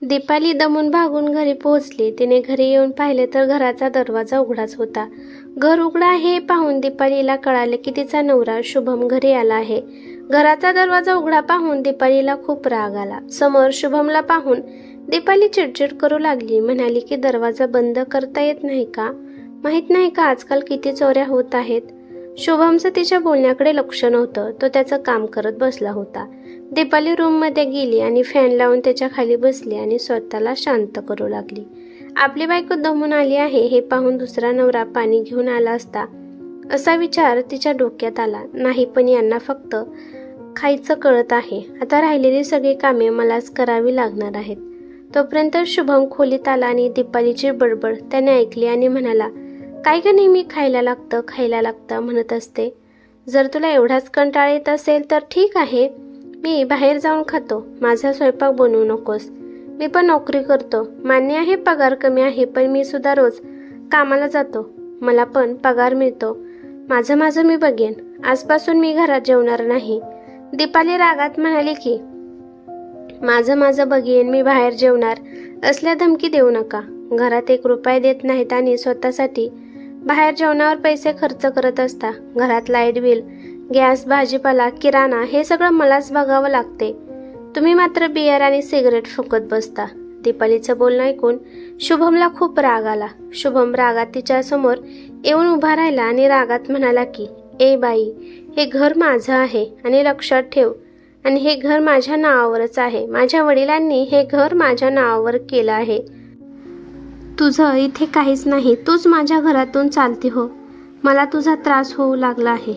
दीपाली दमून भागून घरी पोहोचली. तिने घरी येऊन पाहिले तर घराचा दरवाजा उघडाच होता. घर उघडं आहे हे पाहून दीपालीला कळाले की तिचा नवरा शुभम घरी आला आहे. घराचा दरवाजा उघडा पाहून दीपालीला खूप राग आला. समोर शुभमला पाहून दीपाली चिडचिड करू लागली. म्हणाली की दरवाजा बंद करता येत नाही का? माहित नाही का आजकाल किती चोऱ्या होत आहेत? शुभमचं तिच्या बोलण्याकडे लक्ष नव्हतं. तो त्याचं काम करत बसला होता. दीपाली रूममध्ये गेली आणि फॅन लावून त्याच्या खाली बसली आणि स्वतःला शांत करू लागली. आपली बायको दमून आली आहे हे पाहून दुसरा नवरा पाणी घेऊन आला असता असा विचार तिच्या डोक्यात आला. नाही, पण यांना फक्त खायचं कळत आहे. आता राहिलेली सगळी कामे मलाच करावी लागणार आहेत. तोपर्यंत शुभम खोलीत आला आणि दीपालीची बडबड त्याने ऐकली आणि म्हणाला, काय का नेहमी खायला लागतं म्हणत असते. जर तुला एवढाच कंटाळा येत असेल तर ठीक आहे, मी बाहेर जाऊन खातो. माझा स्वयंपाक बनवू नकोस. मी पण नोकरी करतो. मान्य आहे पगार कमी आहे, पण मी सुद्धा रोज कामाला जातो. मला पण पगार मिळतो. माझं मी बघेन. आजपासून मी घरात जेवणार नाही. दीपाली रागात म्हणाली की माझं बघेन, मी बाहेर जेवणार असल्या धमकी देऊ नका. घरात 1 रुपया देत नाहीत आणि स्वतःसाठी बाहेर जेवणावर पैसे खर्च करत असता. घरात लाईट बिल, गॅस, भाजीपाला, किराणा हे सगळं मलाच बघावं लागते. तुम्ही मात्र बियर आणि सिगरेट फुकत बसता. दीपालीचं बोलणं ऐकून शुभमला खूप राग आला. शुभम रागात तिच्या समोर येऊन उभा राहिला आणि रागात म्हणाला की ए बाई, हे घर माझं आहे आणि लक्षात ठेव, आणि हे घर माझ्या नावावरच आहे. माझ्या वडिलांनी हे घर माझ्या नावावर केलं आहे. तुझं इथे काहीच नाही. तूच माझ्या घरातून चालती हो. मला तुझा त्रास होऊ लागला आहे.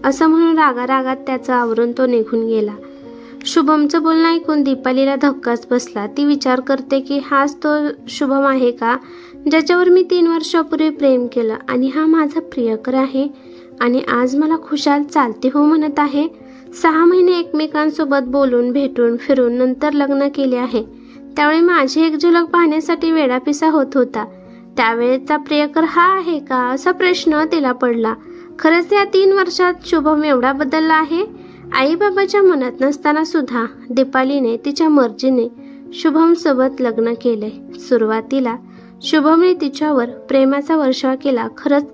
असं म्हणून रागारागात त्याचं आवरून तो निघून गेला. शुभमचं बोलणं ऐकून दीपालीला धक्काच बसला. ती विचार करते की हाच तो शुभम आहे का ज्याच्यावर मी 3 वर्षापूर्वी प्रेम केलं, आणि हा माझा प्रियकर आहे आणि आज मला खुशाल चालते हो म्हणत आहे. 6 महिने एकमेकांसोबत बोलून भेटून फिरून नंतर लग्न केले आहे. त्यावेळी माझी एक झलक पाहण्यासाठी वेडापिसा होत होता. त्यावेळेचा प्रियकर हा आहे का असा प्रश्न तिला पडला. खरंच या 3 वर्षात शुभम एवढा बदलला आहे. आई बाबाच्या मनात नसताना सुद्धा दीपालीने तिच्या मर्जीने शुभम सोबत लग्न केले. सुरुवातीला शुभमने तिच्यावर प्रेमाचा वर्षाव केला. खरंच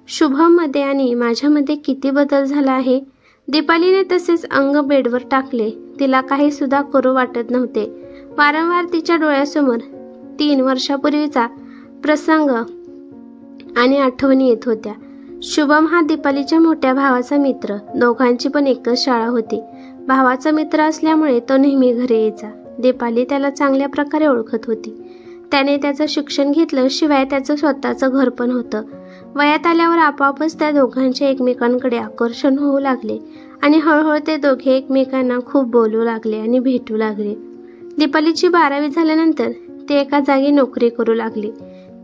शुभममध्ये आणि माझ्यामध्ये किती बदल झाला आहे. दीपालीने तसेच अंग बेडवर टाकले. तिला काही सुद्धा करू वाटत नव्हते. वारंवार तिच्या डोळ्यासमोर 3 वर्षापूर्वीचा प्रसंग आणि आठवणी येत होत्या. शुभम हा दीपालीच्या मोठ्या भावाचा मित्र. दोघांची पण एकच शाळा होती. भावाचा मित्र असल्यामुळे तो नेहमी घरी यायचा. दीपाली त्याला चांगल्या प्रकारे ओळखत होती. त्याने त्याचं शिक्षण घेतलं, शिवाय त्याचं स्वतःचं घर पण होतं. वयात आल्यावर आपोआपच त्या दोघांचे एकमेकांकडे आकर्षण होऊ लागले आणि हळूहळू ते दोघे एकमेकांना खूप बोलू लागले आणि भेटू लागले. दीपालीची 12वी झाल्यानंतर ती एका जागी नोकरी करू लागली.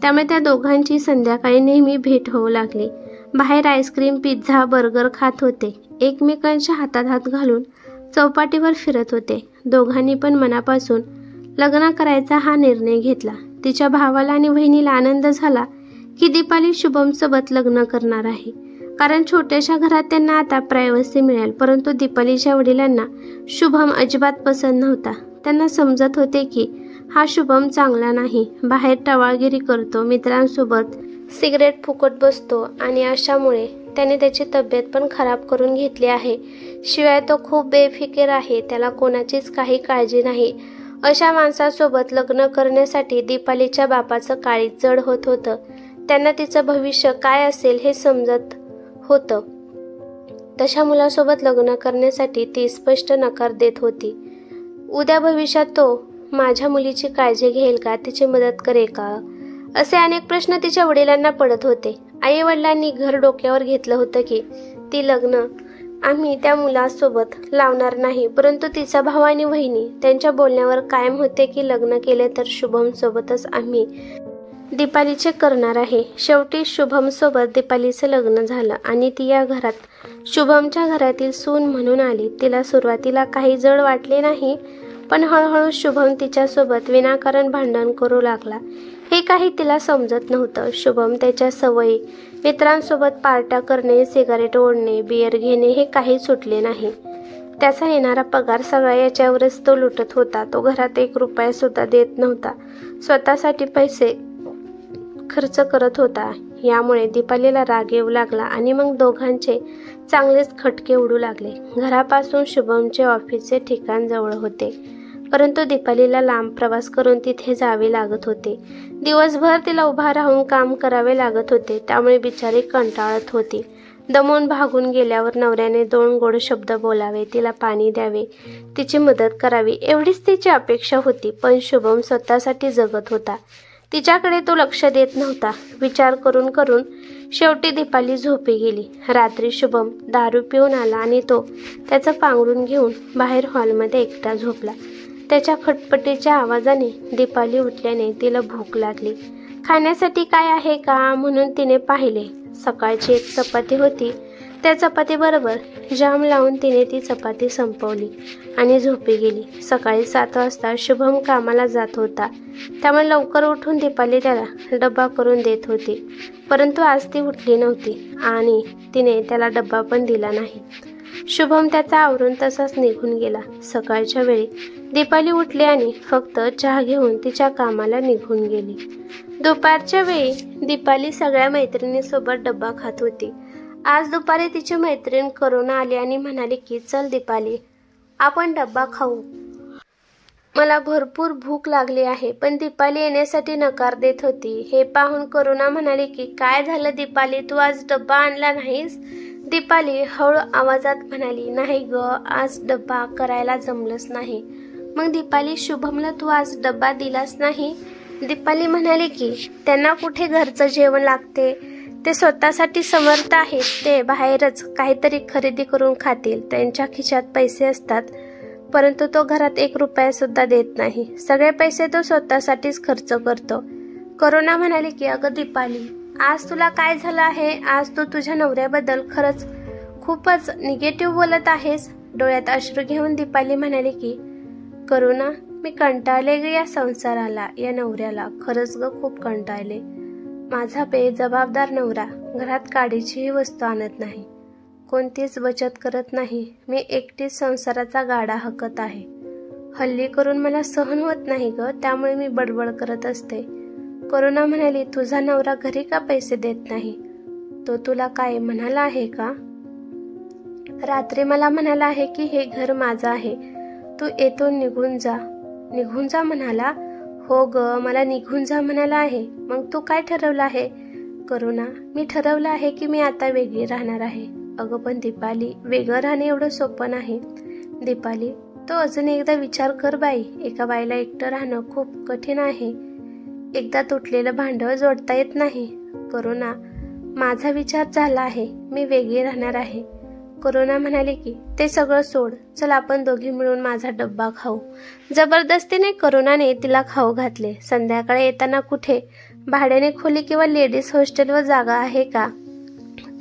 त्यामुळे त्या दोघांची संध्याकाळी नेहमी भेट होऊ लागली. बाहेर आईस्क्रीम, पिझ्झा, बर्गर खात होते. एकमेकांच्या हातात हात घालून चौपाटीवर फिरत होते. दोघांनी पण मनापासून लग्न करायचा हा निर्णय घेतला. तिच्या भावाला आणि बहिणीला आनंद झाला की दीपाली शुभमसोबत लग्न करणार आहे, कारण छोट्याशा घरात त्यांना आता प्रायव्हसी मिळेल. परंतु दीपालीच्या वडिलांना शुभम अजिबात पसंत नव्हता. त्यांना समजत होते की हा शुभम चांगला नाही. बाहेर टवाळगिरी करतो, मित्रांसोबत सिगरेट फुकट बसतो आणि अशामुळे त्याने त्याची तब्येत पण खराब करून घेतली आहे. शिवाय तो खूप बेफिकीर आहे. त्याला कोणाचीच काही काळजी नाही. अशा माणसासोबत लग्न करण्यासाठी दीपालीच्या बापाचं काळीज जड होत होतं. त्यांना तिचं भविष्य काय असेल हे समजत होतं. तशा मुलासोबत लग्न करण्यासाठी ती स्पष्ट नकार देत होती. उद्या भविष्यात तो माझ्या मुलीची काळजी घेईल का, तिची मदत करेल का, असे अनेक प्रश्न तिच्या वडिलांना पडत होते. आई वडिलांनी घर डोक्यावर घेतलं होतं की ती लग्न आम्ही त्या मुलासोबत लावणार नाही. परंतु तिचा भाव आणि वहिनी त्यांच्या बोलण्यावर कायम होते की लग्न केले तर शुभम सोबतच आम्ही दीपालीचे करणार आहे. शेवटी शुभम सोबत दीपालीचं लग्न झालं आणि ती या घरात शुभमच्या घरातील सून म्हणून आली. तिला सुरुवातीला काही जड वाटले नाही, पण हळूहळू शुभम तिच्यासोबत विनाकारण भांडण करू लागला. हे काही तिला समजत नव्हतं. शुभम त्याच्या सवयी, मित्रांसोबत पार्ट्या करणे, सिगारेट ओढणे, बियर घेणे हे काही सुटले नाही. त्याचा येणारा पगार सगळा याच्यावरच तो लुटत होता. तो घरात 1 रुपया सुद्धा देत नव्हता. स्वतःसाठी पैसे खर्च करत होता. यामुळे दीपालीला राग येऊ लागला आणि मग दोघांचे चांगलेच खटके उडू लागले. घरापासून शुभमचे ऑफिसचे ठिकाण जवळ होते, परंतु दीपालीला लांब प्रवास करून तिथे जावे लागत होते. दिवसभर तिला उभा राहून काम करावे लागत होते, त्यामुळे बिचारी कंटाळत होती. दमून भागून गेल्यावर नवऱ्याने 2 गोड शब्द बोलावे, तिला पाणी द्यावे, तिची मदत करावी एवढीच तिची अपेक्षा होती. पण शुभम स्वतःसाठी जगत होता. तिच्याकडे तो लक्ष देत नव्हता. विचार करून करून शेवटी दीपाली झोपी गेली. रात्री शुभम दारू पिऊन आला आणि तो त्याचं पांघरून घेऊन बाहेर हॉलमध्ये एकटा झोपला. त्याच्या खटपटीच्या आवाजाने दीपाली उठल्याने तिला भूक लागली. खाण्यासाठी काय आहे का म्हणून तिने पाहिले. सकाळची 1 चपाती होती. त्या चपातीबरोबर जाम लावून तिने ती चपाती संपवली आणि झोपी गेली. सकाळी 7 वाजता शुभम कामाला जात होता, त्यामुळे लवकर उठून दीपाली त्याला डब्बा करून देत होती. परंतु आज ती उठली नव्हती आणि तिने त्याला डब्बा पण दिला नाही. शुभम त्याचा आवरून तसाच निघून गेला. सकाळच्या वेळी दीपाली उठली आणि फक्त चहा घेऊन तिच्या कामाला निघून गेली. दुपारच्या वेळी दीपाली सगळ्या मैत्रिणींसोबत डब्बा खात होती. आज दुपारी तिची मैत्रीण करुणा आली आणि म्हणाली की चल दीपाली, आपण डब्बा खाऊ, मला भरपूर भूक लागली आहे. पण दीपाली येण्यासाठी नकार देत होती. हे पाहून करुणा म्हणाली की काय झालं दीपाली, तू आज डब्बा आणला नाहीस? दीपाली हळू आवाजात म्हणाली, नाही ग, आज डब्बा करायला जमलंच नाही. मग दीपाली, शुभमला तू आज डब्बा दिलास नाही? दीपाली म्हणाली की त्यांना कुठे घरचं जेवण लागते, ते स्वतःसाठी समर्थ आहेत, ते बाहेरच काहीतरी खरेदी करून खातील, त्यांच्या खिशात पैसे असतात, परंतु तो घरात 1 रुपया सुद्धा देत नाही. सगळे पैसे तो स्वतःसाठीच खर्च करतो. करुणा म्हणाली की अगं दीपाली, आज तुला काय झालं आहे? आज तू तुझ्या नवऱ्याबद्दल खरंच खूपच निगेटिव्ह बोलत आहेस. डोळ्यात अश्रू घेऊन दीपाली म्हणाली की करुणा, मी कंटाळले ग या संसाराला, या नवऱ्याला, खरंच ग खूप कंटाळले. माझा बेजबाबदार नवरा घरात काडीचीही वस्तू आणत नाही, कोणतीच बचत करत नाही. मी एकटीच संसाराचा गाडा हाकत आहे. हल्ली करून मला सहन होत नाही ग, त्यामुळे मी बडबड करत असते. करुणा म्हणाली, तुझा नवरा घरी का पैसे देत नाही? तो तुला काय म्हणाला आहे का? रात्री मला म्हणाला आहे की हे घर माझं आहे, तू येथून निघून जा. निघून जा म्हणाला? हो ग, मला निघून जा म्हणाला आहे. मग तू काय ठरवलं आहे? करुणा, मी ठरवलं आहे की मी आता वेगळी राहणार आहे. अगं पण दीपाली, वेगळं राहणे एवढं सोपं नाही. दीपाली, तो अजून एकदा विचार कर बाई, एका बाईला एकटं राहणं खूप कठीण आहे. एकदा तुटलेलं भांडं जोडता येत नाही. करुणा, माझा विचार झाला आहे, मी वेगळी राहणार आहे. करुणा म्हणाली की ते सगळं सोड, चल आपण दोघी मिळून माझा डब्बा खाऊ. जबरदस्तीने करुणाने तिला खाऊ घातले. संध्याकाळी येताना कुठे भाड्याने खोली किंवा लेडीज हॉस्टेलवर जागा आहे का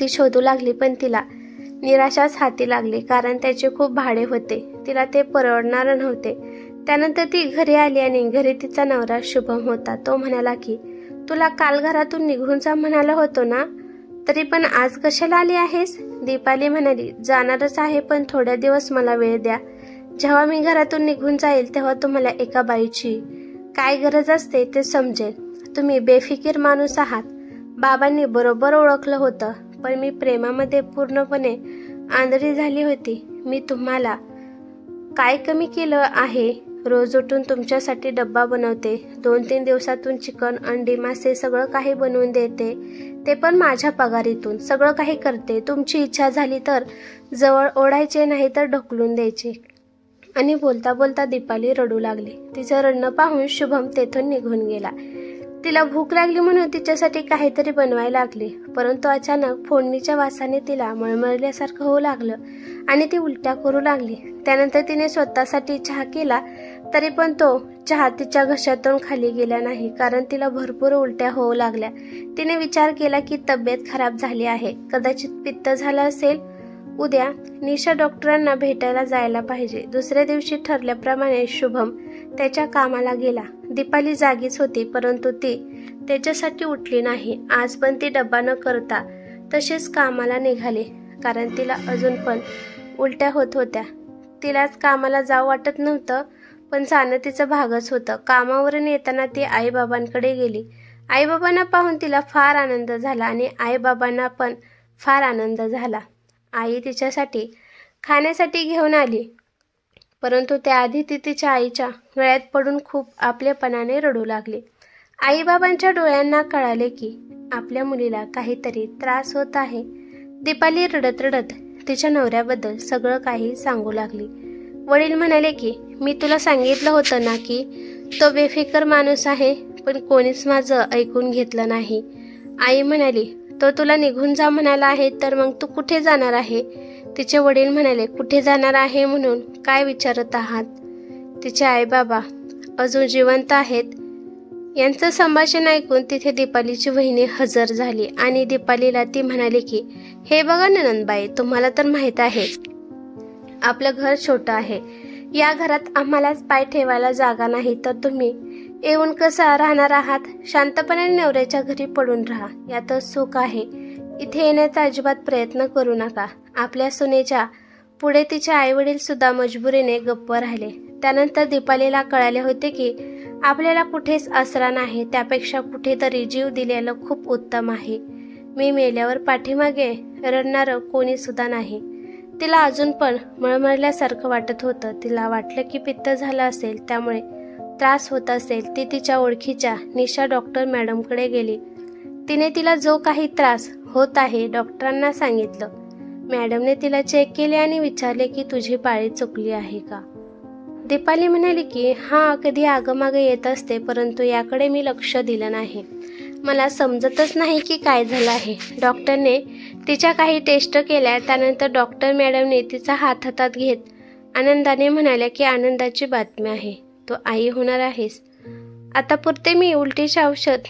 ती शोधू लागली, पण तिला निराशाच हाती लागली, कारण त्याचे खूप भाडे होते. तिला ते परवडणार नव्हते. त्यानंतर ती घरी आली आणि घरी तिचा नवरा शुभम होता. तो म्हणाला की तुला काल घरातून निघून जा म्हणाला होतो ना, तरी पण आज कशाला आली आहेस? दीपाली म्हणाली, जाणारच आहे, पण थोड्या दिवस मला वेळ द्या. जेव्हा मी घरातून निघून जाईल तेव्हा तुम्हाला एका बाईची काय गरज असते ते समजेल. तुम्ही बेफिकीर माणूस आहात. बाबांनी बरोबर ओळखलं होतं, पण मी प्रेमामध्ये पूर्णपणे आंधळी झाली होती. मी तुम्हाला काय कमी केलं आहे? रोज उठून तुमच्यासाठी डब्बा बनवते, 2-3 दिवसातून चिकन, अंडी, मासे सगळं काही बनवून देते, ते पण माझ्या पगारीतून. सगळं काही करते. तुमची इच्छा झाली तर जवळ ओढायचे, नाही तर ढकलून द्यायचे. आणि बोलता बोलता दीपाली रडू लागली. तिचं रडणं पाहून शुभम तेथून निघून गेला. तिला भूक लागली म्हणून तिच्यासाठी काहीतरी बनवायला लागली, परंतु अचानक फोडणीच्या वासाने तिला मळमळल्यासारखं होऊ लागलं आणि ती उलट्या करू लागली. त्यानंतर तिने स्वतःसाठी चहा केला, तरी पण तो चहा तिच्या घशातून खाली गेला नाही, कारण तिला भरपूर उलट्या होऊ लागल्या. तिने विचार केला की तब्येत खराब झाली आहे, कदाचित पित्त झालं असेल. उद्या निशा डॉक्टरांना भेटायला जायला पाहिजे. दुसऱ्या दिवशी ठरल्याप्रमाणे शुभम त्याच्या कामाला गेला. दीपाली जागीच होती, परंतु ती त्याच्यासाठी उठली नाही. आज पण ती डब्बा न करता तशीच कामाला निघाली, कारण तिला अजून पण उलट्या होत होत्या. तिलाच कामाला जावं वाटत नव्हतं, पण जाणं तिचं भागच होतं. कामावरून येताना ती आईबाबांकडे गेली. आईबाबांना पाहून तिला फार आनंद झाला आणि आईबाबांना पण फार आनंद झाला. आई तिच्यासाठी खाण्यासाठी घेऊन आली, परंतु त्याआधी ती तिच्या आईच्या गळ्यात पडून खूप आपलेपणाने रडू लागली. आईबाबांच्या डोळ्यांना कळाले की आपल्या मुलीला काहीतरी त्रास होत आहे. दीपाली रडत रडत तिच्या नवऱ्याबद्दल सगळं काही सांगू लागली. वडील म्हणाले की मी तुला सांगितलं होतं ना की तो बेफिकर माणूस आहे, पण कोणीच माझं ऐकून घेतलं नाही. आई म्हणाली तो तुला निघून जा म्हणाला आहे, तर मग तू कुठे जाणार आहे? तिचे वडील म्हणाले कुठे जाणार आहे म्हणून काय विचारत आहात? तिचे आईबाबा अजून जिवंत आहेत. यांचं संभाषण ऐकून तिथे दीपालीची वहिनी हजर झाली आणि दीपालीला ती म्हणाली की हे बघा ननंदबाई, तुम्हाला तर माहीत आहे आपलं घर छोटं आहे. या घरात आम्हालाच पाय ठेवायला जागा नाही, तर तुम्ही येऊन कसा राहणार आहात? शांतपणे नवऱ्याच्या घरी पडून राहा, यातच सुख आहे. इथे येण्याचा अजिबात प्रयत्न करू नका. आपल्या सुनेच्या पुढे तिचे आईवडील सुद्धा मजबुरीने गप्प राहिले. त्यानंतर दीपालीला कळाले होते की आपल्याला कुठेच आसरा नाही, त्यापेक्षा कुठेतरी जीव दिलेलं खूप उत्तम आहे. मी मेल्यावर पाठीमागे रडणारं कोणी सुद्धा नाही. तिला अजून पण मळमळल्यासारखं वाटत होतं. तिला वाटलं की पित्त झालं असेल, त्यामुळे त्रास होत असेल. ती तिच्या ओळखीच्या निशा डॉक्टर मॅडमकडे गेली. तिने तिला जो काही त्रास होत आहे डॉक्टरांना सांगितलं. मॅडमने तिला चेक केले आणि विचारले की तुझी पाळी चुकली आहे का? दीपाली म्हणाली की हां, कधी आगमागे येत असते, परंतु याकडे मी लक्ष दिलं नाही. मला समजतच नाही की काय झालं आहे. डॉक्टरने तिच्या काही टेस्ट केल्या. त्यानंतर डॉक्टर मॅडमने तिचा हात हातात घेत आनंदाने म्हणाल्या की आनंदाची बातमी आहे, तू आई होणार आहेस. आता पुरते मी उलटीचे औषध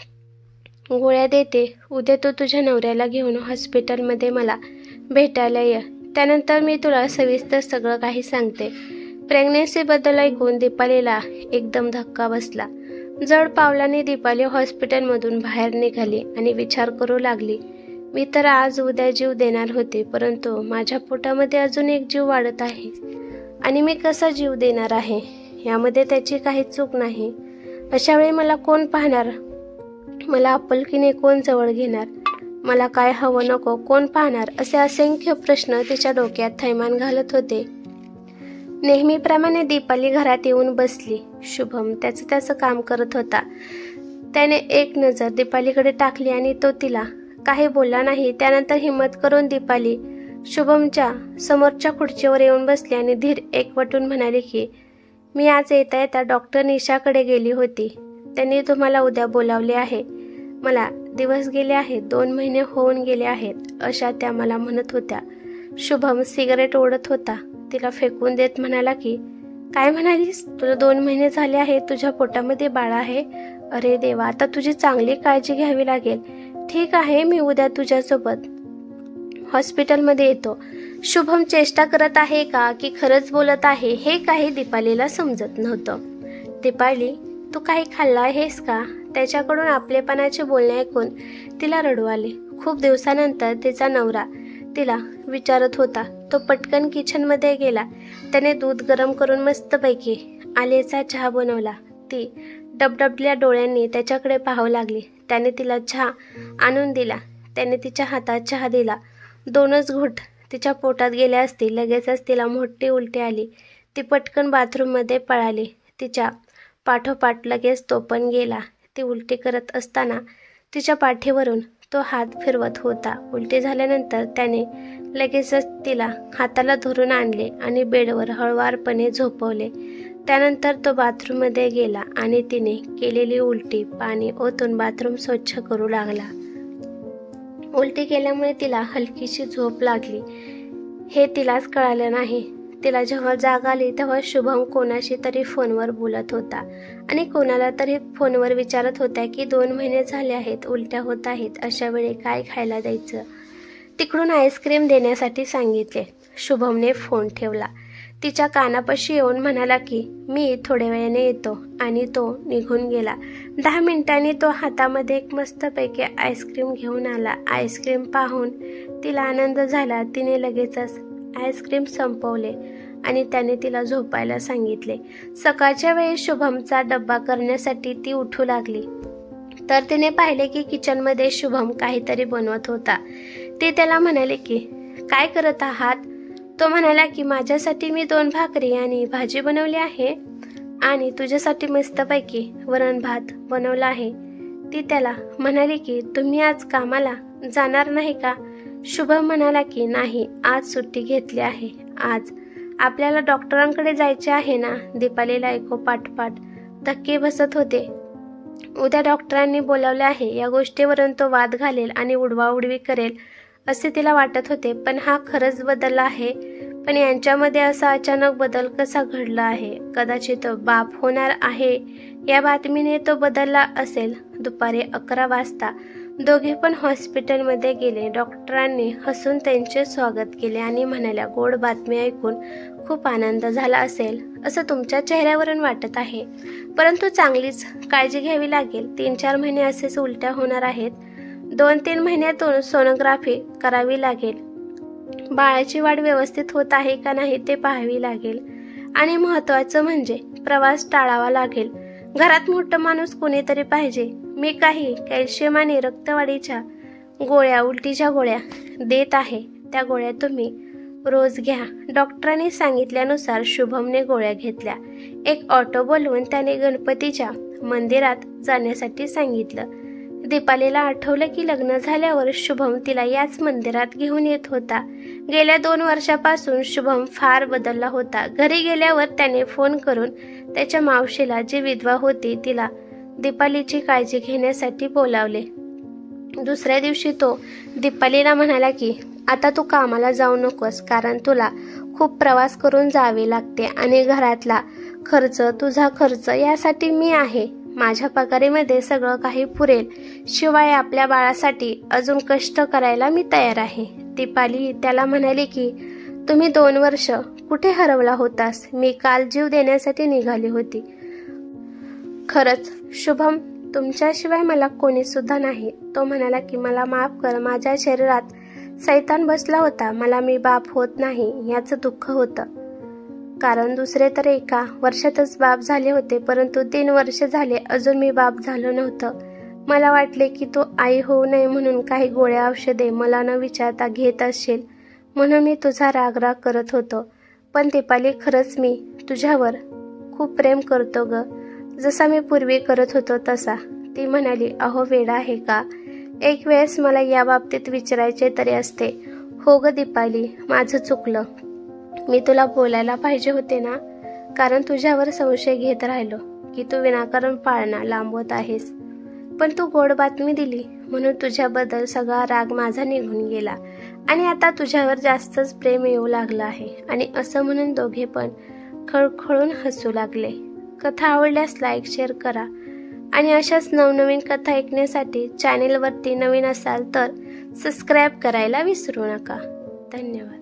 गोळ्या देते. उद्या तू तुझ्या नवऱ्याला घेऊन हॉस्पिटलमध्ये मला भेटायला ये. त्यानंतर मी तुला सविस्तर सगळं काही सांगते. प्रेग्नन्सीबद्दल ऐकून दीपालीला एकदम धक्का बसला. जड पावलाने दीपाली हॉस्पिटलमधून बाहेर निघाली आणि विचार करू लागली, मी तर आज उद्या जीव देणार होते, परंतु माझ्या पोटामध्ये अजून एक जीव वाढत आहे आणि मी कसा जीव देणार आहे? यामध्ये त्याची काही चूक नाही. अशा वेळी मला कोण पाहणार? मला आपुलकीने कोण जवळ घेणार? मला काय हवं नको कोण पाहणार? असे असंख्य प्रश्न तिच्या डोक्यात थैमान घालत होते. नेहमीप्रमाणे दीपाली घरात येऊन बसली. शुभम त्याचं काम करत होता. त्याने एक नजर दीपालीकडे टाकली आणि तो तिला काही बोलला नाही. त्यानंतर हिम्मत करून दीपाली शुभमच्या समोरच्या खुर्चीवर येऊन बसली आणि धीर एकवटून म्हणाली की मी आज येता येता डॉक्टर निशाकडे गेली होती. त्यांनी तुम्हाला उद्या बोलावले आहे. मला दिवस गेले आहेत, 2 महिने होऊन गेले आहेत, अशा त्या मला म्हणत होत्या. शुभम सिगारेट ओढत होता. तिला फेकून देत म्हणाला की काय म्हणालीस? तुला 2 महिने झाले आहेत, तुझ्या पोटामध्ये बाळ आहे. अरे देवा, आता तुझी चांगली काळजी घ्यावी लागेल. ठीक आहे, मी उद्या तुझ्यासोबत हॉस्पिटलमध्ये येतो. शुभम चेष्टा करत आहे का की खरंच बोलत आहे हे काही दीपालीला समजत नव्हतं. दीपाली, तू काही खाल्लं आहेस का? त्याच्याकडून आपलेपणाचे बोलणे ऐकून तिला रडू आले. खूप दिवसानंतर तिचा नवरा तिला विचारत होता. तो पटकन किचनमध्ये गेला. त्याने दूध गरम करून मस्तपैकी आलेचा चहा बनवला. ती डबडबल्या डोळ्यांनी त्याच्याकडे पाहावं लागली. त्याने तिला चहा आणून दिला. त्याने तिच्या हातात चहा दिला. 2च घोट तिच्या पोटात गेले असतील. लगेचच तिला मोठी उलटी आली. ती पटकन बाथरूममध्ये पळाली. तिच्या पाठोपाठ लगेच तो पण गेला. ती उलटी करत असताना तिच्या पाठीवरून तो हात फिरवत होता. उलटी झाल्यानंतर त्याने लगेचच तिला हाताला धरून आणले आणि बेडवर हळुवारपणे झोपवले. त्यानंतर तो बाथरूममध्ये गेला आणि तिने केलेली उलटी पाणी ओतून बाथरूम स्वच्छ करू लागला. उलटी केल्यामुळे तिला हलकीशी झोप लागली हे तिलाच कळालं नाही. तिला जेव्हा जाग आली तेव्हा शुभम कोणाशी तरी फोनवर बोलत होता आणि कोणाला तरी फोनवर विचारत होता की 2 महिने झाले आहेत, उलट्या होत आहेत, अशा वेळी काय खायला द्यायचं? तिकडून आईस्क्रीम देण्यासाठी सांगितले. शुभमने फोन ठेवला. तिच्या कानापाशी येऊन म्हणाला की मी थोड्या वेळाने येतो आणि तो निघून गेला. 10 मिनिटांनी तो हातामध्ये एक मस्तपैकी आईस्क्रीम घेऊन आला. आईस्क्रीम पाहून तिला आनंद झाला. तिने लगेचच आईस्क्रीम संपवले आणि त्याने तिला झोपायला सांगितले. सकाळच्या वेळी शुभमचा डब्बा करण्यासाठी ती उठू लागली तर तिने पाहिले की किचनमध्ये शुभम काहीतरी बनवत होता. ती त्याला म्हणाले की काय करत आहात? तो म्हणाला की माझ्यासाठी मी 2 भाकरी आणि भाजी बनवली आहे आणि तुझ्यासाठी मस्तपैकी वरण भात बनवला आहे. ती त्याला म्हणाली की तुम्ही आज कामाला जाणार नाही का? शुभम म्हणाला की नाही, आज सुट्टी घेतली आहे. आज आपल्याला डॉक्टरांकडे जायचे आहे ना. दीपालीला ऐकू पाठपाठ धक्के बसत होते. उद्या डॉक्टरांनी बोलावले आहे. या गोष्टीवरून तो वाद घालेल आणि उडवाउडवी करेल असे तिला वाटत होते. पण हा खरंच बदलला आहे. पण यांच्यामध्ये असा अचानक बदल कसा घडला आहे? कदाचित बाप होणार आहे या बातमीने तो बदलला असेल. दुपारी 11 वाजता दोघे पण हॉस्पिटलमध्ये गेले. डॉक्टरांनी हसून त्यांचे स्वागत केले आणि म्हणाल्या, गोड बातमी ऐकून खूप आनंद झाला असेल असं तुमच्या चेहऱ्यावरून वाटत आहे. परंतु चांगलीच काळजी घ्यावी लागेल. 3-4 महिने असेच उलट्या होणार आहेत. 2-3 महिन्यातून सोनोग्राफी करावी लागेल. बाळाची वाढ व्यवस्थित होत आहे का नाही ते पाहावी लागेल. आणि महत्त्वाचं म्हणजे प्रवास टाळावा लागेल. घरात मोठं माणूस कोणीतरी पाहिजे. मी काही कॅल्शियम आणि रक्तवाढीच्या गोळ्या, उलटीच्या गोळ्या देत आहे. त्या गोळ्या तुम्ही रोज घ्या. डॉक्टरांनी सांगितल्यानुसार शुभमने गोळ्या घेतल्या. एक ऑटो बोलवून त्याने गणपतीच्या मंदिरात जाण्यासाठी सांगितलं. दीपालीला आठवलं की लग्न झाल्यावर शुभम तिला याच मंदिरात घेऊन येत होता. गेल्या 2 वर्षापासून शुभम फार बदलला होता. घरी गेल्यावर त्याने फोन करून त्याच्या मावशीला, जी विधवा होती, तिला दीपालीची काळजी घेण्यासाठी बोलावले. दुसऱ्या दिवशी तो दीपालीला म्हणाला की आता तू कामाला जाऊ नकोस, कारण तुला खूप प्रवास करून जावे लागते आणि घरातला खर्च, तुझा खर्च यासाठी मी आहे. माझ्या पगारीमध्ये सगळं काही पुरेल. शिवाय आपल्या बाळासाठी अजून कष्ट करायला मी तयार आहे. दीपाली त्याला म्हणाली की तुम्ही 2 वर्ष कुठे हरवला होतास? मी काल जीव देण्यासाठी निघाली होती. खरंच शुभम, तुमच्याशिवाय मला कोणी सुद्धा नाही. तो म्हणाला की मला माफ कर. माझ्या शरीरात सैतान बसला होता. मला मी बाप होत नाही याचं दुःख होतं. कारण दुसरे तर 1 वर्षातच बाप झाले होते, परंतु 3 वर्ष झाले अजून मी बाप झालो नव्हतं. मला वाटले की तू आई होऊ नये म्हणून काही गोळ्या औषधे मला न विचारता घेत असशील, म्हणून मी तुझा रागराग करत होतो. पण दीपाली, खरंच मी तुझ्यावर खूप प्रेम करतो ग, जसा मी पूर्वी करत होतो तसा. ती म्हणाली, अहो वेडा आहे का? एक वेळेस मला या बाबतीत विचारायचे तरी असते. हो ग दीपाली, माझं चुकलं. मी तुला बोलायला पाहिजे होते ना, कारण तुझ्यावर संशय घेत राहिलो की तू विनाकारण पाळणा लांबवत आहेस. पण तू गोड बातमी दिली म्हणून तुझ्याबद्दल सगळा राग माझा निघून गेला आणि आता तुझ्यावर जास्तच प्रेम येऊ लागलं आहे. आणि असं म्हणून दोघे पण खळखळून हसू लागले. कथा आवडल्यास लाईक, शेअर करा आणि अशाच नवनवीन कथा ऐकण्यासाठी चॅनेलवरती नवीन असाल तर सबस्क्राईब करायला विसरू नका. धन्यवाद.